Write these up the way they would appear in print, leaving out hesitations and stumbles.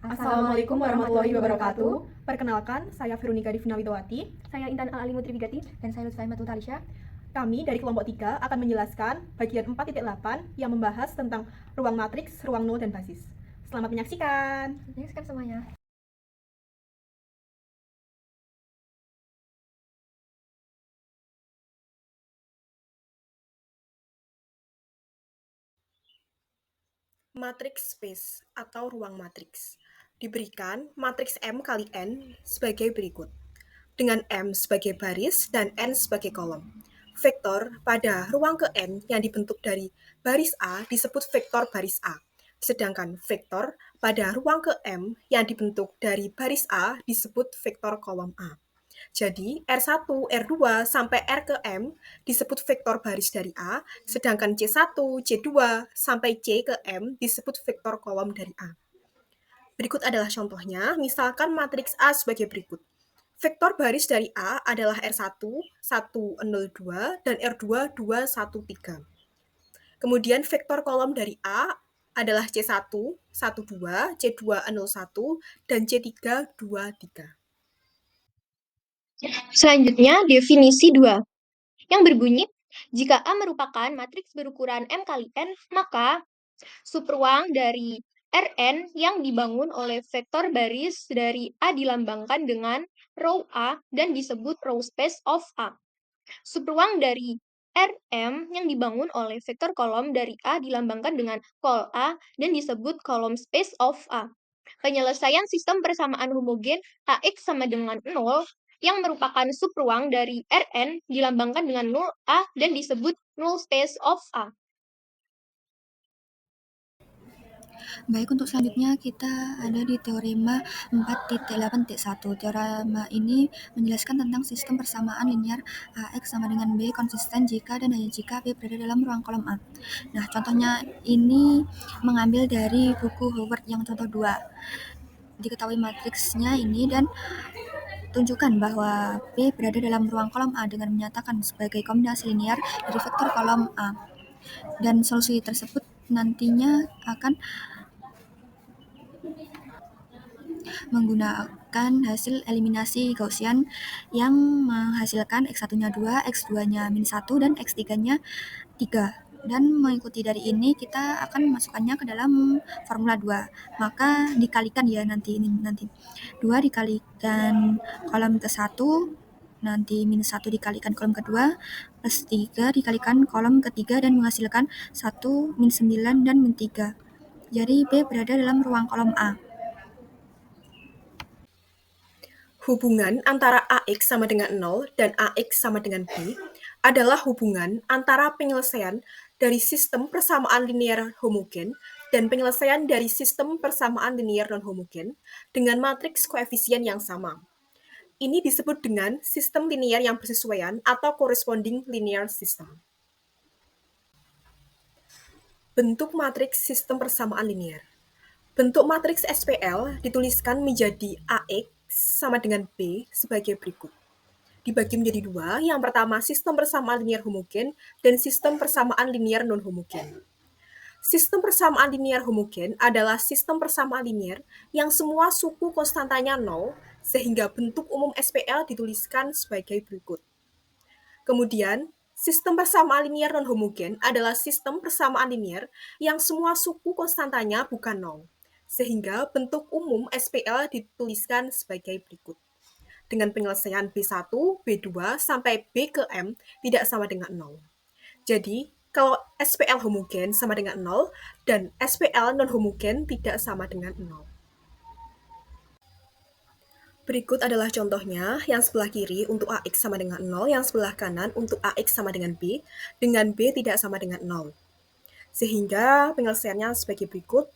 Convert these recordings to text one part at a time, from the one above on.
Assalamualaikum warahmatullahi wabarakatuh. Perkenalkan, saya Veronica Divina Widowati. Saya Intan Al-Ali Tribigati. Dan saya Lutfi Matul Talisha. Kami dari kelompok 3 akan menjelaskan bagian 4.8 yang membahas tentang ruang matriks, ruang nol, dan basis. Selamat menyaksikan. Menyaksikan semuanya. Matriks space atau ruang matriks diberikan matriks M kali N sebagai berikut, dengan M sebagai baris dan N sebagai kolom. Vektor pada ruang ke N yang dibentuk dari baris A disebut vektor baris A, sedangkan vektor pada ruang ke M yang dibentuk dari baris A disebut vektor kolom A. Jadi, R1, R2, sampai R ke M disebut vektor baris dari A, sedangkan C1, C2, sampai C ke M disebut vektor kolom dari A. Berikut adalah contohnya, misalkan matriks A sebagai berikut. Vektor baris dari A adalah R1, 102, dan R2, 213. Kemudian vektor kolom dari A adalah C1, 12, C2, 01, dan C3, 23. Selanjutnya, definisi 2, yang berbunyi, jika A merupakan matriks berukuran M kali N, maka subruang dari Rn yang dibangun oleh vektor baris dari A dilambangkan dengan row A dan disebut row space of A. Subruang dari Rm yang dibangun oleh vektor kolom dari A dilambangkan dengan col A dan disebut column space of A. Penyelesaian sistem persamaan homogen AX sama dengan 0 yang merupakan subruang dari Rn dilambangkan dengan 0A dan disebut null space of A. Baik, untuk selanjutnya kita ada di teorema 4.8.1. Teorema ini menjelaskan tentang sistem persamaan linear AX sama dengan B konsisten jika dan hanya jika B berada dalam ruang kolom A. Nah, contohnya ini mengambil dari buku Howard yang contoh 2. Diketahui matriksnya ini dan tunjukkan bahwa B berada dalam ruang kolom A dengan menyatakan sebagai kombinasi linear dari vektor kolom A. Dan solusi tersebut nantinya akan menggunakan hasil eliminasi Gaussian yang menghasilkan X1-nya 2, X2-nya -1, dan X3-nya 3. Dan mengikuti dari ini kita akan memasukkannya ke dalam formula 2. Maka dikalikan ya nanti 2 dikalikan kolom ke-1, nanti -1 dikalikan kolom kedua, plus 3 dikalikan kolom ketiga dan menghasilkan 1, -9, dan -3. Jadi B berada dalam ruang kolom A. Hubungan antara AX sama dengan 0 dan AX sama dengan B adalah hubungan antara penyelesaian dari sistem persamaan linear homogen dan penyelesaian dari sistem persamaan linear non-homogen dengan matriks koefisien yang sama. Ini disebut dengan sistem linear yang bersesuaian atau corresponding linear system. Bentuk matriks sistem persamaan linear. Bentuk matriks SPL dituliskan menjadi AX sama dengan B sebagai berikut. Dibagi menjadi dua, yang pertama sistem persamaan linear homogen dan sistem persamaan linear non-homogen. Sistem persamaan linear homogen adalah sistem persamaan linear yang semua suku konstantanya 0, sehingga bentuk umum SPL dituliskan sebagai berikut. Kemudian, sistem persamaan linear non-homogen adalah sistem persamaan linear yang semua suku konstantanya bukan 0, sehingga bentuk umum SPL dituliskan sebagai berikut. Dengan penyelesaian B1, B2, sampai B ke M tidak sama dengan 0. Jadi, kalau SPL homogen sama dengan 0 dan SPL non-homogen tidak sama dengan 0. Berikut adalah contohnya, yang sebelah kiri untuk AX sama dengan 0, yang sebelah kanan untuk AX sama dengan B tidak sama dengan 0. Sehingga penyelesaiannya sebagai berikut,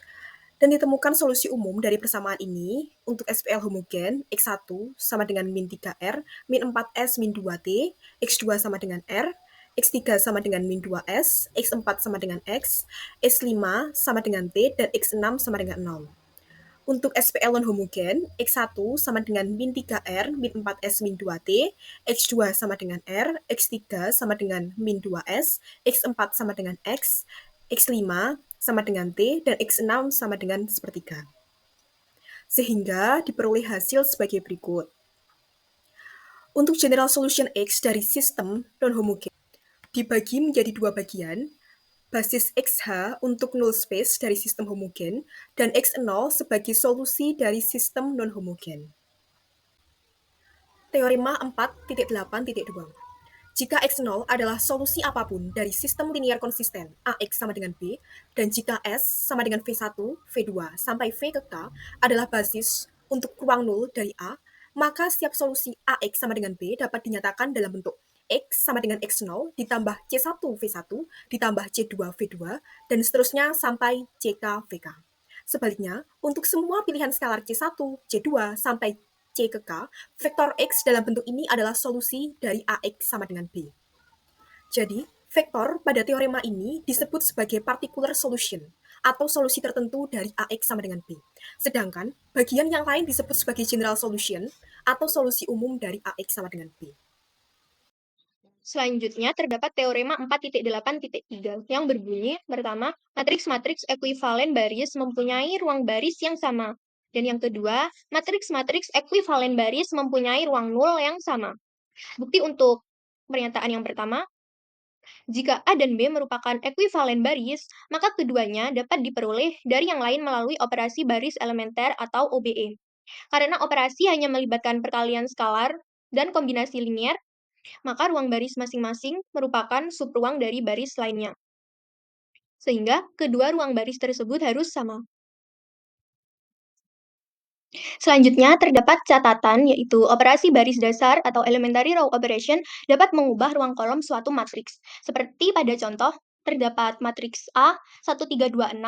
dan ditemukan solusi umum dari persamaan ini untuk SPL homogen X1 sama dengan min 3R, min 4S, min 2T, X2 sama dengan R, X3 sama dengan min 2S, X4 sama dengan X, X5 sama dengan T, dan X6 sama dengan 0. Untuk SPL non-homogen, X1 sama dengan min 3R, min 4S, min 2T, X2 sama dengan R, X3 sama dengan min 2S, X4 sama dengan X, X5 sama dengan T, dan X6 sama dengan sepertiga. sehingga diperoleh hasil sebagai berikut. Untuk general solution X dari sistem non-homogen dibagi menjadi dua bagian, basis XH untuk null space dari sistem homogen dan X0 sebagai solusi dari sistem non-homogen. Teorema 4.8.2. Jika X0 adalah solusi apapun dari sistem linear konsisten AX sama dengan B, dan jika S sama dengan V1, V2, sampai V ke K adalah basis untuk ruang nol dari A, maka setiap solusi AX sama dengan B dapat dinyatakan dalam bentuk X sama dengan X0 ditambah C1 V1 ditambah C2 V2 dan seterusnya sampai CK VK. Sebaliknya, untuk semua pilihan skalar C1, C2 sampai C ke K, vektor X dalam bentuk ini adalah solusi dari AX sama dengan B. Jadi, vektor pada teorema ini disebut sebagai particular solution atau solusi tertentu dari AX sama dengan B. Sedangkan, bagian yang lain disebut sebagai general solution atau solusi umum dari AX sama dengan B. Selanjutnya terdapat teorema 4.8.3 yang berbunyi, pertama, matriks-matriks ekuivalen baris mempunyai ruang baris yang sama. Dan yang kedua, matriks-matriks ekuivalen baris mempunyai ruang nol yang sama. Bukti untuk pernyataan yang pertama, jika A dan B merupakan ekuivalen baris, maka keduanya dapat diperoleh dari yang lain melalui operasi baris elementer atau OBE. Karena operasi hanya melibatkan perkalian skalar dan kombinasi linear, maka ruang baris masing-masing merupakan subruang dari baris lainnya. Sehingga kedua ruang baris tersebut harus sama. Selanjutnya terdapat catatan, yaitu operasi baris dasar atau elementary row operation dapat mengubah ruang kolom suatu matriks. Seperti pada contoh, terdapat matriks A 1326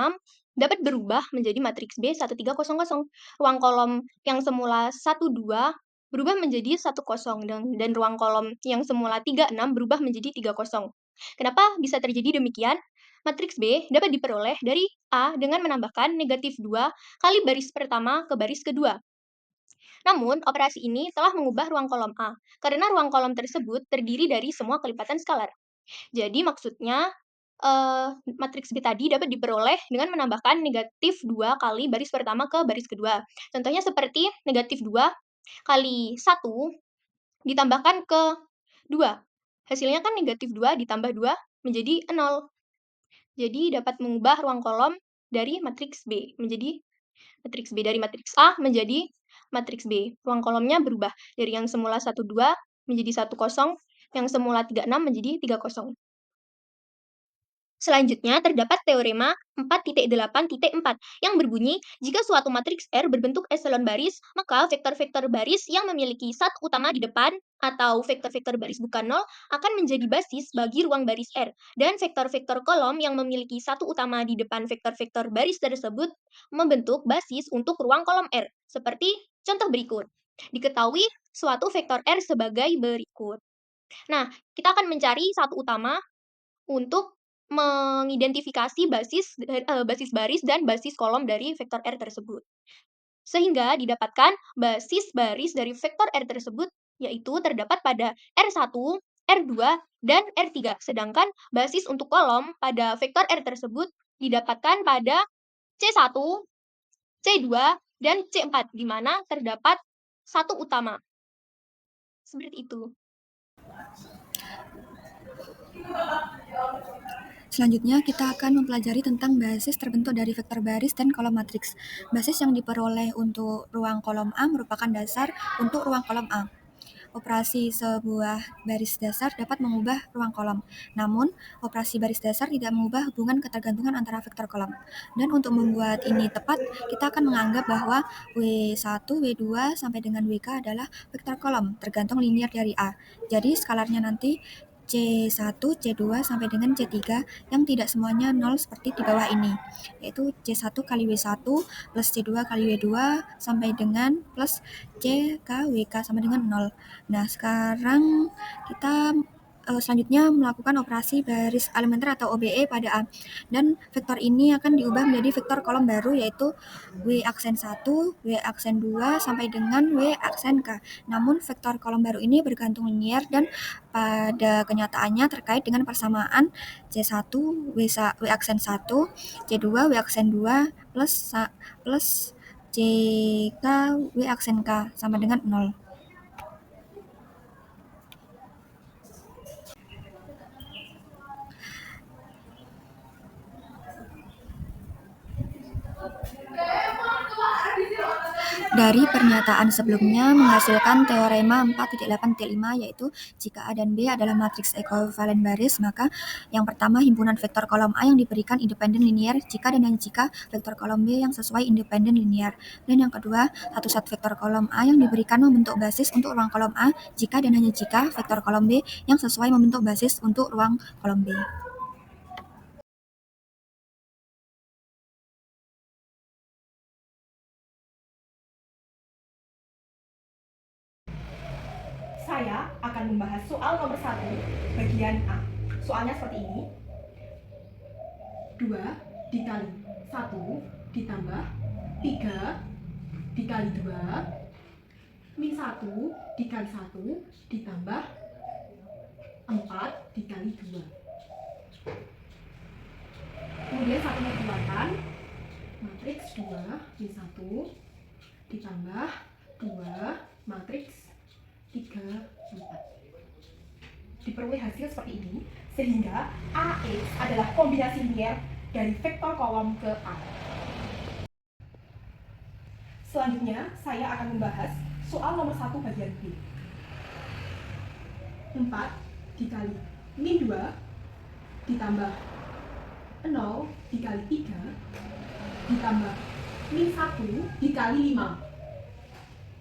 dapat berubah menjadi matriks B 1300. Ruang kolom yang semula 12 berubah menjadi 10 dan ruang kolom yang semula 36 berubah menjadi 30. Kenapa bisa terjadi demikian? Matriks B dapat diperoleh dari A dengan menambahkan negatif 2 kali baris pertama ke baris kedua. Namun, operasi ini telah mengubah ruang kolom A, karena ruang kolom tersebut terdiri dari semua kelipatan skalar. Jadi maksudnya, matriks B tadi dapat diperoleh dengan menambahkan negatif 2 kali baris pertama ke baris kedua. Contohnya seperti negatif 2 kali 1 ditambahkan ke 2. Hasilnya kan negatif 2 ditambah 2 menjadi 0. Jadi dapat mengubah ruang kolom dari matriks B menjadi matriks B dari matriks A menjadi matriks B. Ruang kolomnya berubah dari yang semula 12 menjadi 10, yang semula 36 menjadi 30. Selanjutnya terdapat teorema 4.8.4 yang berbunyi, jika suatu matriks R berbentuk eselon baris, maka vektor-vektor baris yang memiliki sat utama di depan atau vektor-vektor baris bukan nol akan menjadi basis bagi ruang baris R, dan vektor-vektor kolom yang memiliki satu utama di depan vektor-vektor baris tersebut membentuk basis untuk ruang kolom R, seperti contoh berikut. Diketahui suatu vektor R sebagai berikut. Nah, kita akan mencari satu utama untuk mengidentifikasi basis baris dan basis kolom dari vektor R tersebut. Sehingga didapatkan basis baris dari vektor R tersebut, yaitu terdapat pada R1, R2, dan R3. Sedangkan basis untuk kolom pada vektor R tersebut didapatkan pada C1, C2, dan C4, di mana terdapat satu utama. Seperti itu. Selanjutnya, kita akan mempelajari tentang basis terbentuk dari vektor baris dan kolom matriks. Basis yang diperoleh untuk ruang kolom A merupakan dasar untuk ruang kolom A. Operasi sebuah baris dasar dapat mengubah ruang kolom. Namun, operasi baris dasar tidak mengubah hubungan ketergantungan antara vektor kolom. Dan untuk membuat ini tepat, kita akan menganggap bahwa W1, W2 sampai dengan WK adalah vektor kolom, tergantung linear dari A. Jadi, skalarnya nanti C1, C2 sampai dengan C3 yang tidak semuanya 0 seperti di bawah ini, yaitu C1 kali W1 plus C2 kali W2 sampai dengan plus CK WK sama dengan 0. Nah, sekarang kita selanjutnya melakukan operasi baris elementer atau OBE pada A. Dan vektor ini akan diubah menjadi vektor kolom baru, yaitu W aksen 1, W aksen 2 sampai dengan W aksen K. Namun vektor kolom baru ini bergantung linear dan pada kenyataannya terkait dengan persamaan C1 W aksen 1, C2 W aksen 2 plus CK W aksen K sama dengan 0. Dari pernyataan sebelumnya menghasilkan teorema 4.8.5 yaitu jika A dan B adalah matriks ekuivalen baris, maka yang pertama himpunan vektor kolom A yang diberikan independen linear jika dan hanya jika vektor kolom B yang sesuai independen linear. Dan yang kedua, satu set vektor kolom A yang diberikan membentuk basis untuk ruang kolom A jika dan hanya jika vektor kolom B yang sesuai membentuk basis untuk ruang kolom B. Saya akan membahas soal nomor 1 bagian A. Soalnya seperti ini. 2 dikali 1 ditambah 3 dikali 2 min 1 dikali 1 ditambah 4 dikali 2. Kemudian satu dikeluarkan, matriks 2 min 1 ditambah 2 matriks 3, 4. Diperoleh hasil seperti ini, sehingga AX adalah kombinasi linear dari vektor kolom ke A. Selanjutnya, saya akan membahas soal nomor 1 bagian B. 4 dikali min 2 ditambah 0 dikali 3 ditambah min 1 dikali 5.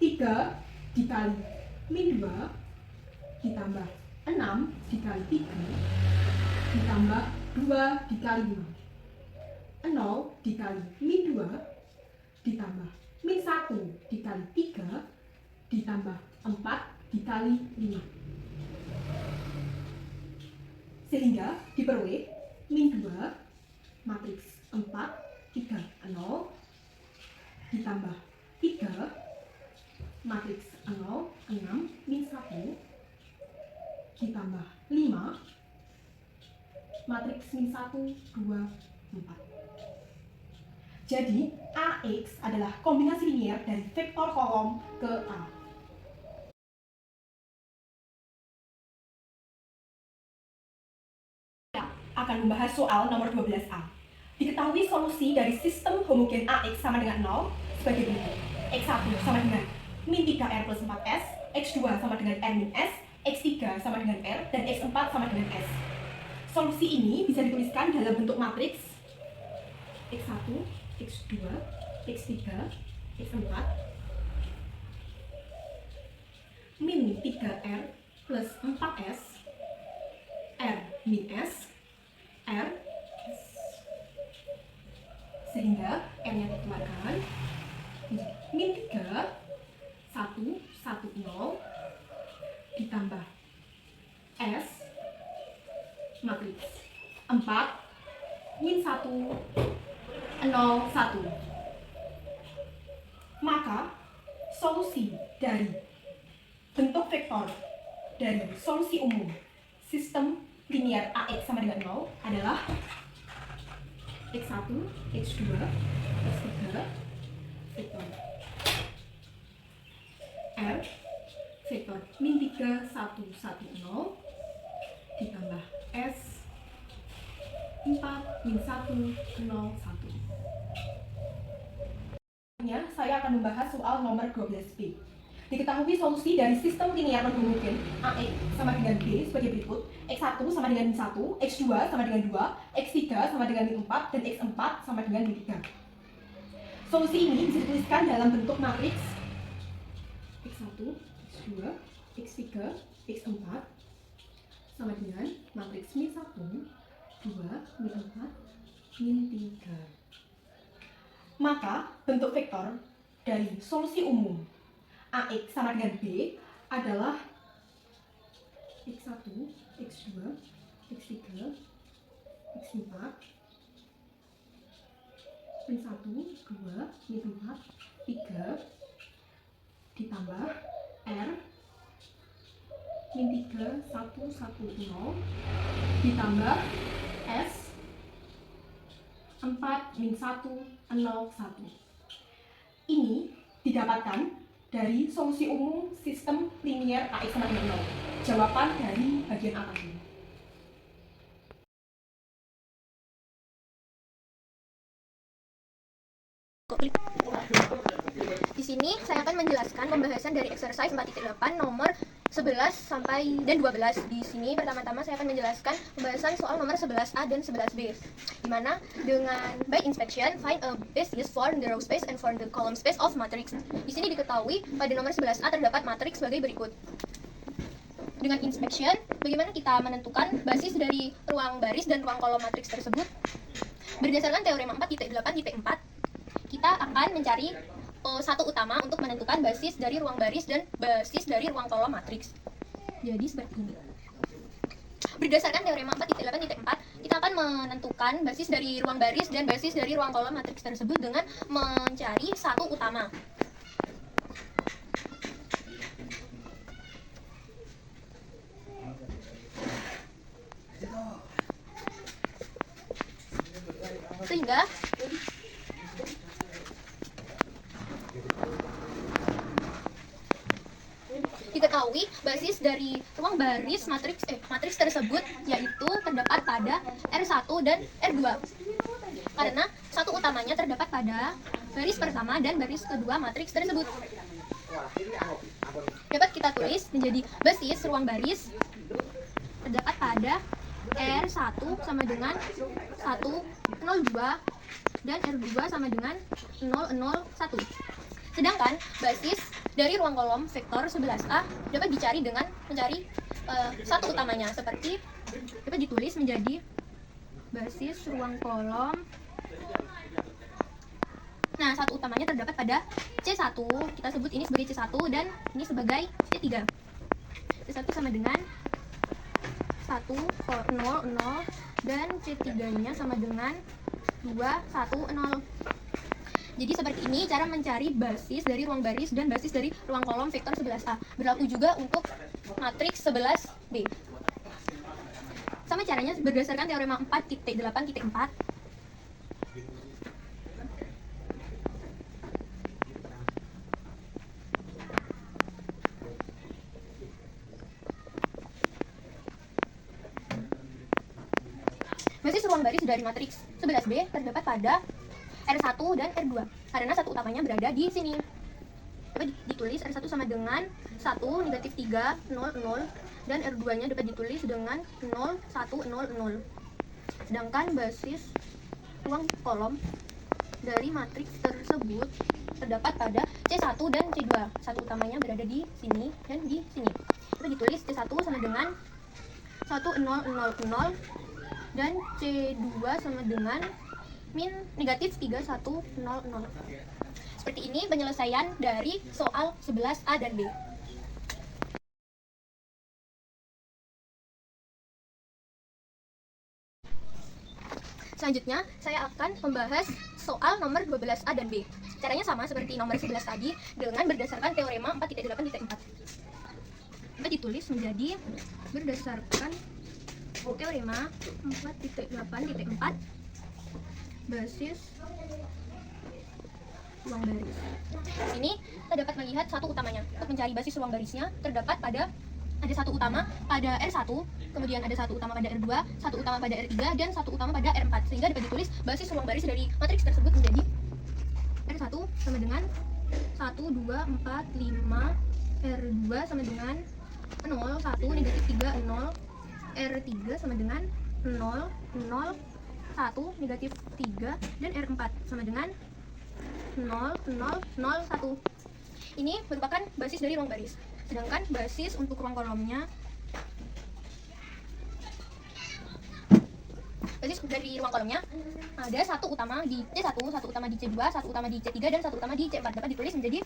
3 dikali min 2 ditambah 6 dikali 3 ditambah 2 dikali 5. 0 dikali min 2 ditambah min 1 dikali 3 ditambah 4 dikali 5. Sehingga diperoleh min 2 matriks 4, 3, 0 ditambah 3 matriks 0, 6, min 1 ditambah 5 matriks min 1, 2, 4. Jadi AX adalah kombinasi linear dari vektor kolom ke A. Akan membahas soal nomor 12A. Diketahui solusi dari sistem homogen AX sama dengan 0 sebagai berikut. X1 sama dengan min 3R plus 4S, X2 sama dengan R min S, X3 sama dengan R, dan X4 sama dengan S. Solusi ini bisa dituliskan dalam bentuk matriks X1, X2, X3, X4 min 3R plus 4S, R min S, R S. Sehingga R-nya dikeluarkan min 3, 1, 1, 0 ditambah S matriks 4 min 1, 0, 1. Maka solusi dari bentuk vektor dari solusi umum sistem linear AX sama dengan 0 adalah X1, X2, X3, vektor R, vektor min 3, 1, 1, 0 ditambah S 4, min 1, 0, 1. Saya akan membahas soal nomor 12B. Diketahui solusi dari sistem linear non-homogen AX sama dengan B sebagai berikut. X1 sama dengan min 1, X2 sama dengan 2, X3 sama dengan min 4, dan X4 sama dengan min 3. Solusi ini bisa dituliskan dalam bentuk matriks X1, X2, X3, X4 sama dengan matriks min 1, 2, min 4, min 3. Maka bentuk vektor dari solusi umum AX sama dengan B adalah X1, X2, X3, X4, min 1, 2, min 4, 3 ditambah R min 3, 1, 1, 0 ditambah S 4, min 1, 0, 1. Ini didapatkan dari solusi umum sistem linier AX sama dengan 0. Jawaban dari bagian atas ini. Di sini saya akan menjelaskan pembahasan dari exercise 4.8 nomor 11 sampai dan 12. Di sini pertama-tama saya akan menjelaskan pembahasan soal nomor 11A dan 11B. Di mana dengan by inspection find a basis for the row space and for the column space of matrix. Di sini diketahui pada nomor 11A terdapat matriks sebagai berikut. Dengan inspection, bagaimana kita menentukan basis dari ruang baris dan ruang kolom matriks tersebut? Berdasarkan teorema 4.8.4, kita akan mencari satu utama untuk menentukan basis dari ruang baris dan basis dari ruang kolom matriks. Jadi seperti ini. Berdasarkan teorema 4.8.4, kita akan menentukan basis dari ruang baris dan basis dari ruang kolom matriks tersebut dengan mencari satu utama. Sehingga diketahui basis dari ruang baris matriks tersebut yaitu terdapat pada R1 dan R2. Karena satu utamanya terdapat pada baris pertama dan baris kedua matriks tersebut. Dapat kita tulis menjadi basis ruang baris terdapat pada R1 sama dengan 102 dan R2 sama dengan 001. Sedangkan basis dari ruang kolom vektor 11A dapat dicari dengan mencari satu utamanya, seperti dapat ditulis menjadi basis ruang kolom. Nah, satu utamanya terdapat pada C1, kita sebut ini sebagai C1 dan ini sebagai C3. C1 sama dengan 1, 0, 0 dan C3-nya sama dengan 2, 1, 0. Jadi seperti ini cara mencari basis dari ruang baris dan basis dari ruang kolom vektor 11A. Berlaku juga untuk matriks 11B. Sama caranya berdasarkan teorema 4.8.4. Basis ruang baris dari matriks 11B terdapat pada R1 dan R2 karena satu utamanya berada di sini. Dapat ditulis R1 sama dengan 1, negatif 3, 0, 0 dan R2-nya dapat ditulis dengan 0, 1, 0, 0. Sedangkan basis ruang kolom dari matriks tersebut terdapat pada C1 dan C2. Satu utamanya berada di sini dan di sini. Dapat ditulis C1 sama dengan 1, 0, 0, 0 dan C2 sama dengan min negatif 3, 1, 0, 0. Seperti ini penyelesaian dari soal 11A dan B. Selanjutnya, saya akan membahas soal nomor 12A dan B. Caranya sama seperti nomor 11 tadi dengan berdasarkan teorema 4.8.4. Dapat ditulis menjadi berdasarkan teorema 4.8.4 basis ruang baris. Di sini kita dapat melihat satu utamanya. Untuk mencari basis ruang barisnya terdapat pada ada satu utama pada R1, kemudian ada satu utama pada R2, satu utama pada R3 dan satu utama pada R4. Sehingga dapat ditulis basis ruang baris dari matriks tersebut menjadi R1 sama dengan 1, 2, 4, 5, R2 sama dengan 0, 1, negatif 3, 0, R3 sama dengan 0, 0, 1, negatif 3 dan R4 sama dengan 0, 0, 0, 1. Ini merupakan basis dari ruang baris. Sedangkan basis untuk ruang kolomnya, basis dari ruang kolomnya ada satu utama di C1, satu utama di C2, satu utama di C3 dan satu utama di C4. Dapat ditulis menjadi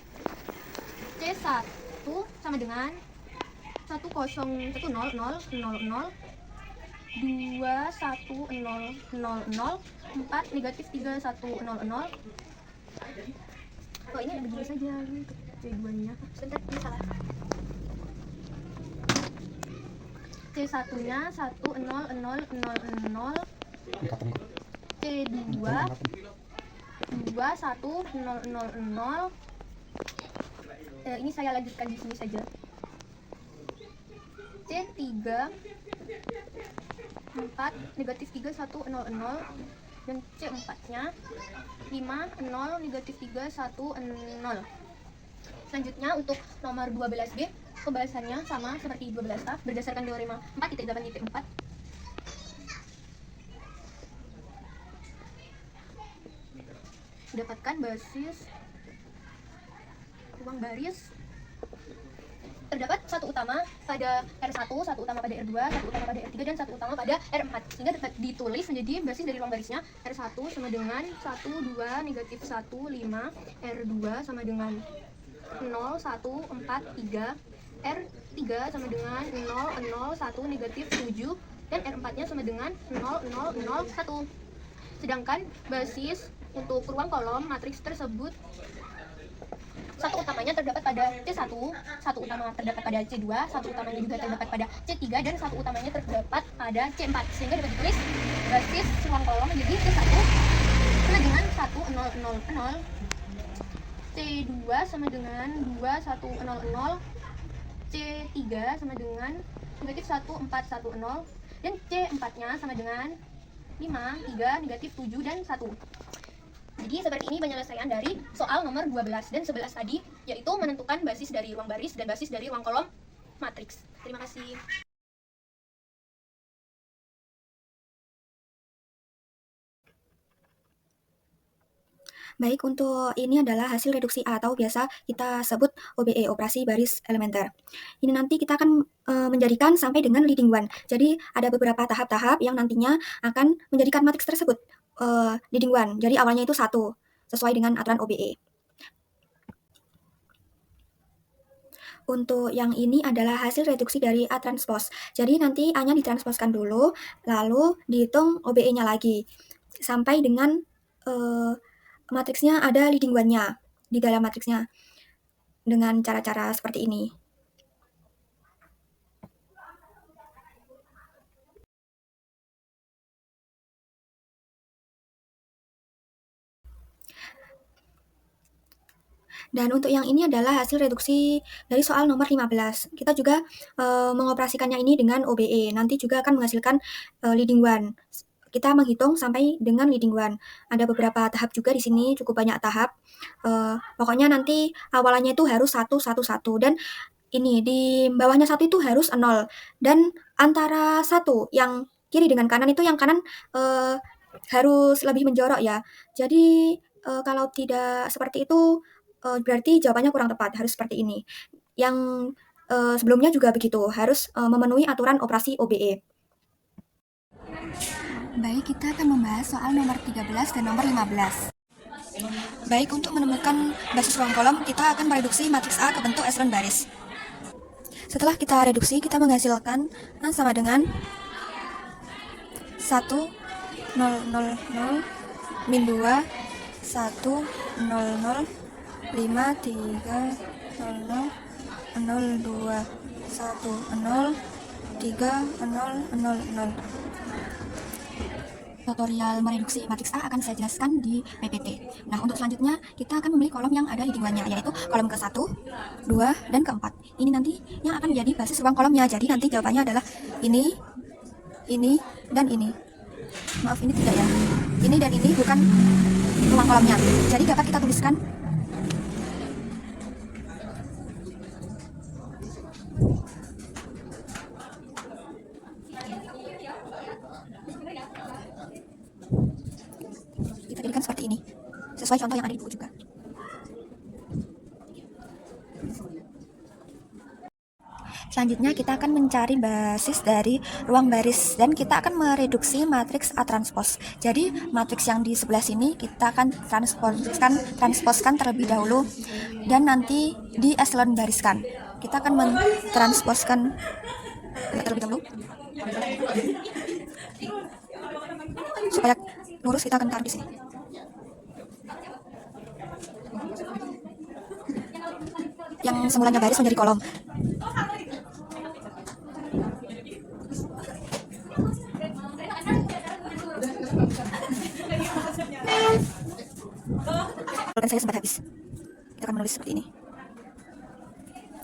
C1 sama dengan 1, 0, 1, 0, 0, 0, 0 2, 1, 0, 0, 4, negatif 3, 1, 0, 0. Oh, ini begini saja untuk C2-nya. Sebentar, ini salah. C1-nya 1, 0, 0, 0, 0. C2 2, 1, 0, 0, 0. Ini saya lanjutkan di sini saja. C3 4, negatif 3, 1, 0, 0. Dan C4 nya 5, 0, negatif 3, 1, 0. Selanjutnya untuk nomor 12B, pembahasannya sama seperti 12A berdasarkan teorema 4.8.4. Dapatkan basis ruang baris. Terdapat satu utama pada R1, satu utama pada R2, satu utama pada R3, dan satu utama pada R4. Sehingga dapat ditulis menjadi basis dari ruang barisnya R1 sama dengan 1, 2, negatif 1, 5. R2 sama dengan 0, 1, 4, 3. R3 sama dengan 0, 0, 1, negatif 7. Dan R4 nya sama dengan 0, 0, 0, 1. Sedangkan basis untuk ruang kolom matriks tersebut, satu utamanya terdapat pada C1, satu utama terdapat pada C2, satu utamanya juga terdapat pada C3, dan satu utamanya terdapat pada C4. Sehingga dapat ditulis basis ruang kolom menjadi C1 sama dengan 1, 0, 0, 0. C2 sama dengan 2, 1, 0, 0. C3 sama dengan negatif 1, 4, 1, 0. Dan C4 nya sama dengan 5, 3, negatif 7, dan 1. Jadi seperti ini penyelesaian dari soal nomor 12 dan 11 tadi, yaitu menentukan basis dari ruang baris dan basis dari ruang kolom matriks. Terima kasih. Baik, untuk ini adalah hasil reduksi A atau biasa kita sebut OBE, operasi baris elementer. Ini nanti kita akan menjadikan sampai dengan leading one. Jadi ada beberapa tahap-tahap yang nantinya akan menjadikan matriks tersebut leading one. Jadi awalnya itu 1, sesuai dengan aturan OBE. Untuk yang ini adalah hasil reduksi dari A transpose. Jadi nanti A-nya ditransposkan dulu, lalu dihitung OBE-nya lagi. Sampai dengan matriksnya ada leading one-nya di dalam matriksnya dengan cara-cara seperti ini. Dan untuk yang ini adalah hasil reduksi dari soal nomor 15. Kita juga mengoperasikannya ini dengan OBE. Nanti juga akan menghasilkan leading one. Kita menghitung sampai dengan leading one. Ada beberapa tahap juga di sini, cukup banyak tahap. Pokoknya nanti awalannya itu harus 1, 1, 1. Dan ini di bawahnya 1 itu harus 0. Dan antara 1 yang kiri dengan kanan itu, yang kanan harus lebih menjorok ya. Jadi kalau tidak seperti itu berarti jawabannya kurang tepat, harus seperti ini. Yang sebelumnya juga begitu, harus memenuhi aturan operasi OBE. Baik, kita akan membahas soal nomor 13 dan nomor 15. Baik, untuk menemukan basis ruang kolom, kita akan mereduksi matriks A ke bentuk echelon baris. Setelah kita reduksi, kita menghasilkan A sama dengan 1, 0, 0, 0, min 2, 1, 0, 0, 5, 3, 0, 0, 2, 1, 0, 3, 0, 0, 0. Tutorial mereduksi matriks A akan saya jelaskan di PPT. Nah, untuk selanjutnya kita akan memilih kolom yang ada leading one-nya, yaitu kolom ke-1, 2, dan ke-4. Ini nanti yang akan menjadi basis ruang kolomnya. Jadi nanti jawabannya adalah ini, dan ini. Maaf, ini tidak ya. Ini dan ini bukan ruang kolomnya. Jadi dapat kita tuliskan seperti ini, sesuai contoh yang ada di buku juga. Selanjutnya kita akan mencari basis dari ruang baris dan kita akan mereduksi matriks A transpose. Jadi matriks yang di sebelah sini kita akan transposkan terlebih dahulu dan nanti di echelon bariskan. Kita akan mentransposkan terlebih dahulu supaya lurus. Kita akan taruh di sini. Yang semulanya baris menjadi kolom. seperti ini.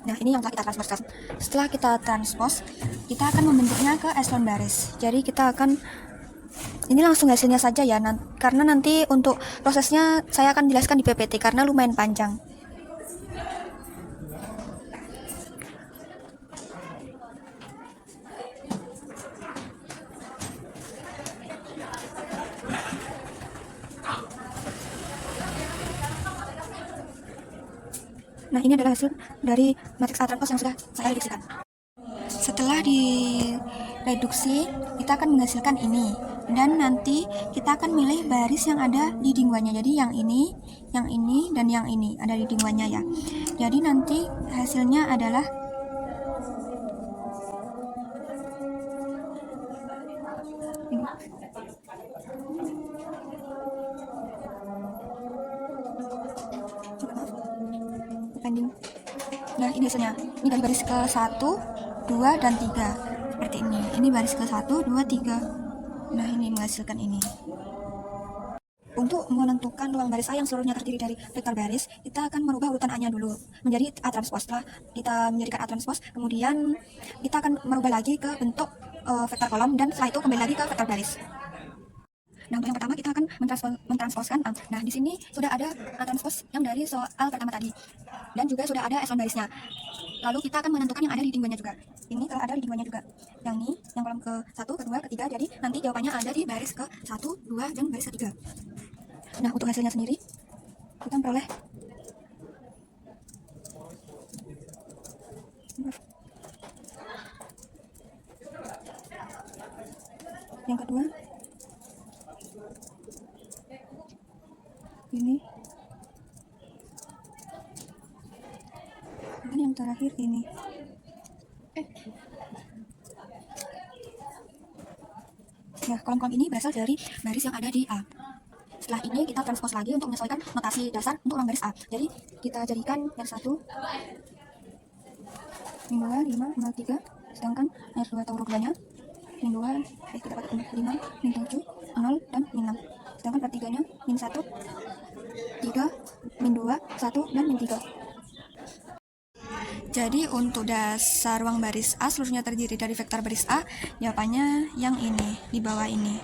Nah, ini yang telah kita transpose. Setelah kita transpose, kita akan membentuknya ke eselon baris. Jadi kita akan, ini langsung hasilnya saja ya, karena nanti untuk prosesnya saya akan jelaskan di PPT karena lumayan panjang. Nah, ini adalah hasil dari matriks A transpose yang sudah saya reduksikan. Setelah direduksi, kita akan menghasilkan ini. Dan nanti kita akan milih baris yang ada di dingguannya. Jadi yang ini, dan yang ini ada di dingguannya ya. Jadi nanti hasilnya adalah ini. Pending. Nah, ini hasilnya. Ini dari baris ke 1, 2, dan 3. Seperti ini. Ini baris ke 1, 2, 3. Nah, ini menghasilkan ini. Untuk menentukan ruang baris A yang seluruhnya terdiri dari vektor baris, kita akan merubah urutan A-nya dulu menjadi A transpose. Setelah kita menjadikan A transpose, kemudian kita akan merubah lagi ke bentuk vektor kolom, dan setelah itu kembali lagi ke vektor baris. Nah, untuk yang pertama kita akan mentransposkan A. Nah, di sini sudah ada A transpose yang dari soal pertama tadi. Dan juga sudah ada eselon barisnya. Lalu kita akan menentukan yang ada di dingguannya juga. Ini telah ada di dingguannya juga. Yang ini, yang kolom ke 1, ke 2, ke 3. Jadi nanti jawabannya ada di baris ke 1, 2, dan baris ke 3. Nah, untuk hasilnya sendiri, kita memperoleh yang kedua ini, dan yang terakhir ini. Ya, kolom-kolom ini berasal dari baris yang ada di A. Setelah ini kita transpose lagi untuk menyesuaikan notasi dasar untuk ruang baris A. Jadi kita jadikan R1 min 2, 5, 3, sedangkan R2 atau huruf 2-nya min 2, 5, min 7, 0, dan min 6. Sedangkan R3-nya min 1, 3, min 2, 1, dan min 3. Jadi untuk dasar ruang baris A seluruhnya terdiri dari vektor baris A, jawabannya yang ini, di bawah ini.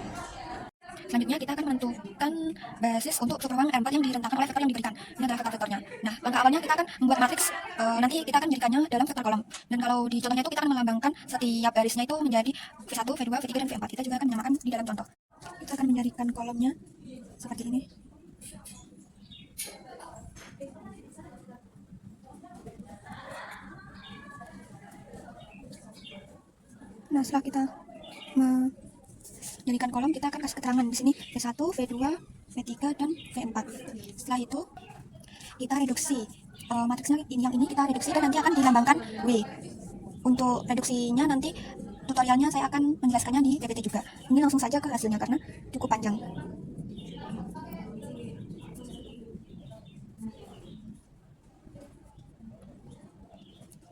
Selanjutnya kita akan menentukan basis untuk subruang R4 yang direntangkan oleh vektor yang diberikan. Ini adalah vektor-vektornya. Nah, langkah awalnya kita akan membuat matriks, nanti kita akan menjadikannya dalam vektor kolom. Dan kalau di contohnya itu kita akan melambangkan setiap barisnya itu menjadi V1, V2, V3, dan V4. Kita juga akan menyamakan di dalam contoh. Kita akan menjadikan kolomnya seperti ini. Nah, setelah kita menjadikan kolom, kita akan kasih keterangan di sini V1, V2, V3, dan V4. Setelah itu kita reduksi matriksnya, yang ini kita reduksi dan nanti akan dilambangkan W. Untuk reduksinya nanti tutorialnya saya akan menjelaskannya di PPT juga. Ini langsung saja ke hasilnya karena cukup panjang.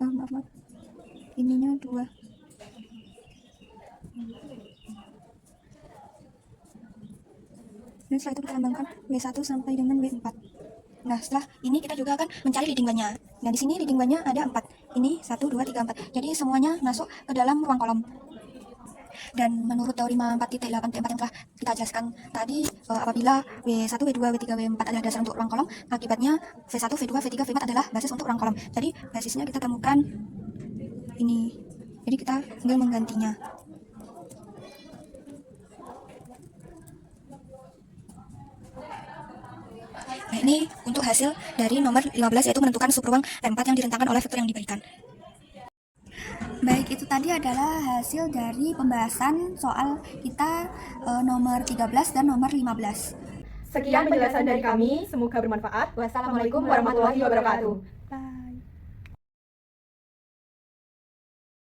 Maaf. Ininya 2. Dan setelah itu kita lambangkan W1 sampai dengan W4. Nah, setelah ini kita juga akan mencari leading-nya. Nah, di sini leading-nya ada 4. Ini 1, 2, 3, 4. Jadi semuanya masuk ke dalam ruang kolom. Dan menurut teorema 4.8T4 yang telah kita jelaskan tadi, apabila W1, W2, W3, W4 adalah dasar untuk ruang kolom, akibatnya V1, V2, V3, V4 adalah basis untuk ruang kolom. Jadi basisnya kita temukan ini. Jadi kita tinggal menggantinya. Nah, ini untuk hasil dari nomor 15, yaitu menentukan subruang R4 yang direntangkan oleh vektor yang diberikan. Baik, itu tadi adalah hasil dari pembahasan soal kita nomor 13 dan nomor 15. Sekian penjelasan dari kami, semoga bermanfaat. Wassalamualaikum warahmatullahi wabarakatuh. Bye.